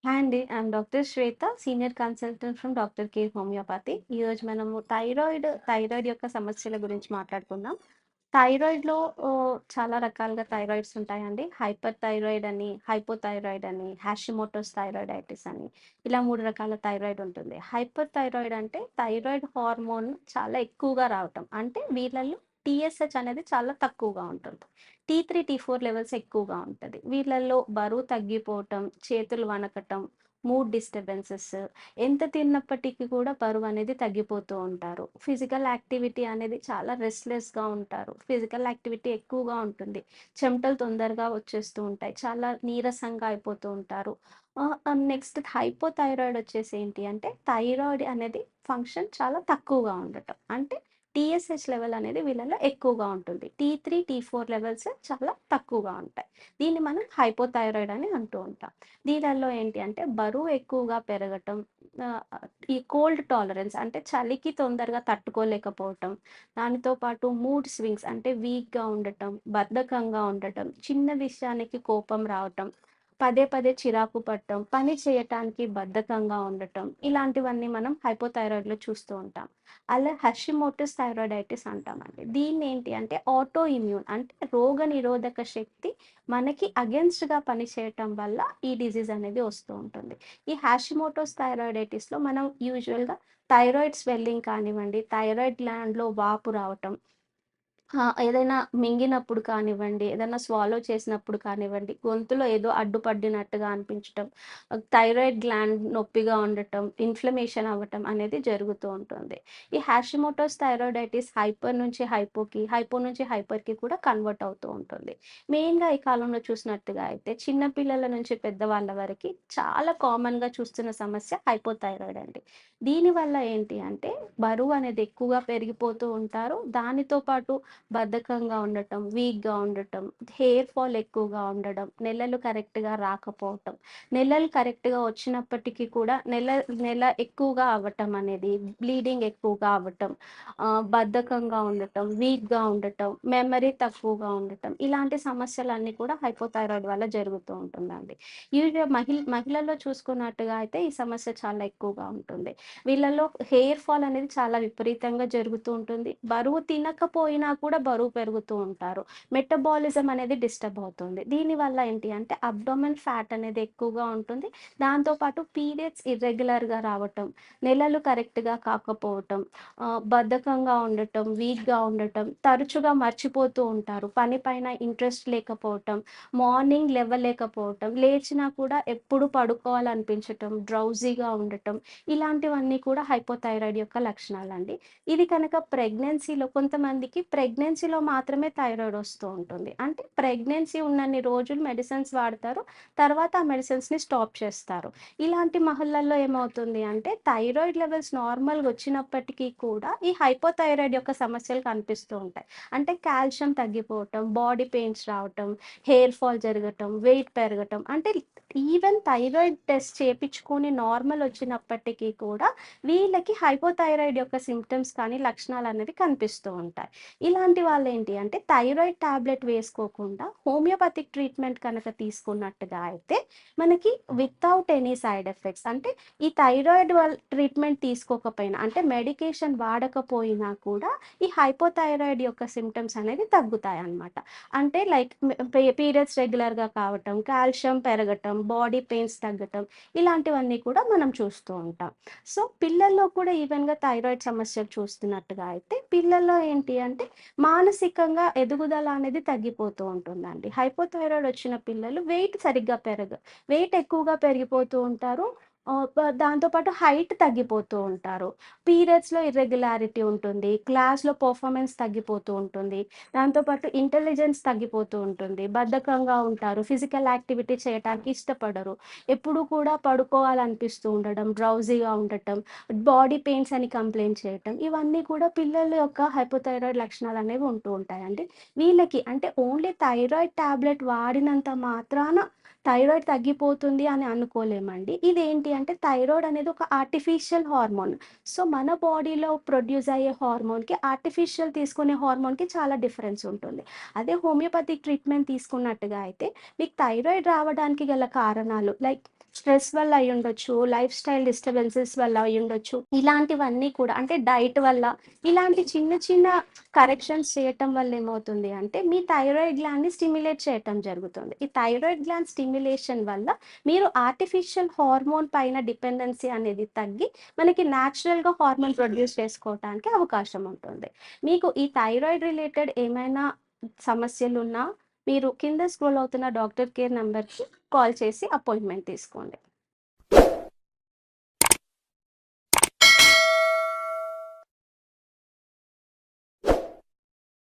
Hi అండి. I'm doctor Shweta, senior consultant from doctor care homeopathy. ఈరోజు మనము thyroid యొక్క సమస్యల గురించి మాట్లాడుకుందాం. థైరాయిడ్‌లో చాలా రకాలుగా థైరాయిడ్స్ ఉంటాయండి. హైపర్ థైరాయిడ్ అని, హైపోథైరాయిడ్ అని, హాషిమోటోస్ థైరాయిడైటిస్ అని ఇలా 3 రకాల థైరాయిడ్ ఉంటుంది. హైపర్ థైరాయిడ్ అంటే థైరాయిడ్ హార్మోన్ చాలా ఎక్కువగా రావటం. అంటే వీళ్ళలో టీఎస్‌హెచ్ అనేది చాలా తక్కువగా ఉంటుంది. టీ3, టీ4 లెవెల్స్ ఎక్కువగా ఉంటది. వీళ్ళల్లో బరువు తగ్గిపోవటం, చేతులు వణకటం, మూడ్ డిస్టర్బెన్సెస్, ఎంత తిన్నప్పటికి కూడా బరువనేది తగ్గిపోతూ ఉంటారు. ఫిజికల్ యాక్టివిటీ అనేది చాలా రెస్ట్‌లెస్‌గా ఉంటారు. ఫిజికల్ యాక్టివిటీ ఎక్కువగా ఉంటుంది. చెమటలు తొందరగా వచ్చేస్తూ ఉంటాయి. చాలా నీరసంగా అయిపోతూ ఉంటారు. నెక్స్ట్ హైపోథైరాయిడ్ వచ్చేసి ఏంటి అంటే, థైరాయిడ్ అనేది ఫంక్షన్ చాలా తక్కువగా ఉండటం. అంటే టీఎస్‌హెచ్ లెవెల్ అనేది వీళ్ళలో ఎక్కువగా ఉంటుంది. టీ3, టీ4 లెవెల్స్ చాలా తక్కువగా ఉంటాయి. దీన్ని మనం హైపోథైరాయిడ్ అని అంటూ ఉంటాం. దీనిలో ఏంటి అంటే బరువు ఎక్కువగా పెరగటం, ఆహ్, ఈ కోల్డ్ టాలరెన్స్ అంటే చలికి తొందరగా తట్టుకోలేకపోవటం, దానితో పాటు మూడ్ స్వింగ్స్ అంటే వీక్‌గా ఉండటం, బద్ధకంగా ఉండటం, చిన్న విషయానికి కోపం రావటం, పదే పదే చిరాకు పడటం, పని చేయటానికి బద్ధకంగా ఉండటం, ఇలాంటివన్నీ మనం హైపోథైరాయిడ్‌లో చూస్తూ ఉంటాం. అలా హషిమోటోస్ థైరాయిడైటిస్ అంటామండి. దీన్నేంటి అంటే ఆటో ఇమ్యూన్ అంటే రోగనిరోధక శక్తి మనకి అగెయిన్స్ట్‌గా పనిచేయటం వల్ల ఈ డిసీజ్ అనేది వస్తూ ఉంటుంది. ఈ హాషిమోటోస్ థైరాయిడైటిస్‌లో మనం యూజువల్‌గా థైరాయిడ్ స్వెల్లింగ్ కానివ్వండి, థైరాయిడ్ గ్లాండ్‌లో వాపు రావటం, ఏదైనా మింగినప్పుడు కానివ్వండి, ఏదైనా స్వాలో చేసినప్పుడు కానివ్వండి, గొంతులో ఏదో అడ్డుపడినట్టుగా అనిపించటం, థైరాయిడ్ గ్లాండ్ నొప్పిగా ఉండటం, ఇన్‌ఫ్లమేషన్ అవ్వటం అనేది జరుగుతూ ఉంటుంది. ఈ హాషిమోటోస్ థైరాయిడైటిస్ హైపర్ నుంచి హైపోకి, హైపో నుంచి హైపర్‌కి కూడా కన్వర్ట్ అవుతూ ఉంటుంది. మెయిన్‌గా ఈ కాలంలో చూసినట్టుగా అయితే చిన్న పిల్లల నుంచి పెద్దవాళ్ళ వరకి చాలా కామన్‌గా చూస్తున్న సమస్య హైపోథైరాయిడ్ అండి. దీనివల్ల ఏంటి అంటే బరువు అనేది ఎక్కువగా పెరిగిపోతూ ఉంటారు. దానితో పాటు బద్ధకంగా ఉండటం, వీక్‌గా ఉండటం, హెయిర్ ఫాల్ ఎక్కువగా ఉండడం, నెలలు కరెక్ట్‌గా రాకపోవటం, నెలలు కరెక్ట్‌గా వచ్చినప్పటికీ కూడా నెల నెల ఎక్కువగా అవ్వటం అనేది, బ్లీడింగ్ ఎక్కువగా అవ్వటం, బద్ధకంగా ఉండటం, వీక్‌గా ఉండటం, మెమరీ తక్కువగా ఉండటం, ఇలాంటి సమస్యలన్నీ కూడా హైపోథైరాయిడ్ వల్ల జరుగుతూ ఉంటుందండి. మహిళల్లో చూసుకున్నట్టుగా అయితే ఈ సమస్య చాలా ఎక్కువగా ఉంటుంది. వీళ్ళలో హెయిర్ ఫాల్ అనేది చాలా విపరీతంగా జరుగుతూ ఉంటుంది. బరువు తినకపోయినా కూడా బరువు పెరుగుతూ ఉంటారు. మెటబాలిజం అనేది డిస్టర్బ్ అవుతుంది. దీనివల్ల ఏంటి అంటే అబ్డోమెన్ ఫ్యాట్ అనేది ఎక్కువగా ఉంటుంది. దాంతో పాటు పీరియడ్స్ ఇర్రెగ్యులర్‌గా రావటం, నెలలు కరెక్ట్‌గా కాకపోవటం, బద్ధకంగా ఉండటం, వీక్‌గా ఉండటం, తరచుగా మర్చిపోతూ ఉంటారు. పని పైన ఇంట్రెస్ట్ లేకపోవటం, మార్నింగ్ లెవ్వలేకపోవటం, లేచినా కూడా ఎప్పుడు పడుకోవాలనిపించటం, డ్రౌజీగా ఉండటం, ఇలాంటివన్నీ కూడా హైపోథైరాయిడ్ యొక్క లక్షణాలండి. ఇది కనుక ప్రెగ్నెన్సీలో కొంతమందికి ప్రెగ్నెన్సీలో మాత్రమే థైరాయిడ్ వస్తూ ఉంటుంది. అంటే ప్రెగ్నెన్సీ ఉన్నన్ని రోజులు మెడిసిన్స్ వాడతారు. తర్వాత ఆ మెడిసిన్స్‌ని స్టాప్ చేస్తారు. ఇలాంటి మహల్లలో ఏమవుతుంది అంటే థైరాయిడ్ లెవెల్స్ నార్మల్‌గా వచ్చినప్పటికీ కూడా ఈ హైపోథైరాయిడ్ యొక్క సమస్యలు కనిపిస్తూ ఉంటాయి. అంటే కాల్షియం తగ్గిపోవటం, బాడీ పెయిన్స్ రావటం, హెయిర్ ఫాల్ జరగటం, వెయిట్ పెరగటం, అంటే ఈవెన్ థైరాయిడ్ టెస్ట్ చేపించుకొని నార్మల్ వచ్చినప్పటికీ కూడా వీళ్ళకి హైపోథైరాయిడ్ యొక్క సింప్టమ్స్ కానీ లక్షణాలనేవి కనిపిస్తూ ఉంటాయి. ఇలాంటి వాళ్ళేంటి అంటే థైరాయిడ్ టాబ్లెట్ వేసుకోకుండా హోమియోపతిక్ ట్రీట్మెంట్ కనుక తీసుకున్నట్టుగా అయితే మనకి వితౌట్ ఎనీ సైడ్ ఎఫెక్ట్స్ అంటే ఈ థైరాయిడ్ ట్రీట్మెంట్ తీసుకోకపోయినా అంటే మెడికేషన్ వాడకపోయినా కూడా ఈ హైపోథైరాయిడ్ యొక్క సింప్టమ్స్ అనేది తగ్గుతాయన్నమాట. అంటే లైక్ పీరియడ్స్ రెగ్యులర్‌గా కావటం, కాల్షియం పెరగటం, బాడీ పెయిన్స్ తగ్గటం, ఇలాంటివన్నీ కూడా మనం చూస్తూ ఉంటాం. సో, పిల్లల్లో కూడా ఈవెన్‌గా థైరాయిడ్ సమస్యలు చూస్తున్నట్టుగా అయితే, పిల్లల్లో ఏంటి అంటే మానసికంగా ఎదుగుదల అనేది తగ్గిపోతూ ఉంటుందండి. హైపోథైరాయిడ్ వచ్చిన పిల్లలు వెయిట్ ఎక్కువగా పెరిగిపోతూ ఉంటారు. దాంతో పాటు హైట్ తగ్గిపోతూ ఉంటారు. పీరియడ్స్‌లో ఇర్రెగ్యులారిటీ ఉంటుంది. క్లాస్‌లో పెర్ఫార్మన్స్ తగ్గిపోతూ ఉంటుంది. దాంతో పాటు ఇంటెలిజెన్స్ తగ్గిపోతూ ఉంటుంది. బద్ధకంగా ఉంటారు. ఫిజికల్ యాక్టివిటీ చేయటానికి ఇష్టపడరు. ఎప్పుడు కూడా పడుకోవాలనిపిస్తూ ఉండడం, డ్రౌజీగా ఉండటం, బాడీ పెయిన్స్ అని కంప్లెయింట్ చేయటం, ఇవన్నీ కూడా పిల్లల యొక్క హైపోథైరాయిడ్ లక్షణాలనేవి ఉంటూ ఉంటాయండి. వీళ్ళకి అంటే ఓన్లీ థైరాయిడ్ టాబ్లెట్ వాడినంత మాత్రాన థైరాయిడ్ తగ్గిపోతుంది అని అనుకోలేమండి. ఇదేంటి అంటే థైరాయిడ్ అనేది ఒక ఆర్టిఫిషియల్ హార్మోన్. సో, మన బాడీలో ప్రొడ్యూస్ అయ్యే హార్మోన్‌కి, ఆర్టిఫిషియల్ తీసుకునే హార్మోన్‌కి చాలా డిఫరెన్స్ ఉంటుంది. అదే హోమియోపతిక్ ట్రీట్మెంట్ తీసుకున్నట్టుగా అయితే మీకు థైరాయిడ్ రావడానికి గల కారణాలు లైక్ స్ట్రెస్ వల్ల అయ్యుండొచ్చు, లైఫ్ స్టైల్ డిస్టర్బెన్సెస్ వల్ల అయ్యుండొచ్చు. ఇలాంటివన్నీ కూడా అంటే డైట్ వల్ల ఇలాంటి చిన్న చిన్న కరెక్షన్స్ చేయటం వల్ల ఏమవుతుంది అంటే మీ థైరాయిడ్ గ్లాండ్‌ని స్టిమ్యులేట్ చేయటం జరుగుతుంది. ఈ థైరాయిడ్ గ్లాండ్ స్టిమ్యులేషన్ వల్ల మీరు ఆర్టిఫిషియల్ హార్మోన్ పైన డిపెండెన్సీ అనేది తగ్గి మనకి న్యాచురల్‌గా హార్మోన్ ప్రొడ్యూస్ చేసుకోవటానికి అవకాశం ఉంటుంది. మీకు ఈ థైరాయిడ్ రిలేటెడ్ ఏమైనా సమస్యలున్నా మీరు కింద స్క్రోల్ అవుతున్న డాక్టర్ కేర్ నంబర్‌కి కాల్ చేసి అపాయింట్‌మెంట్ తీసుకోండి.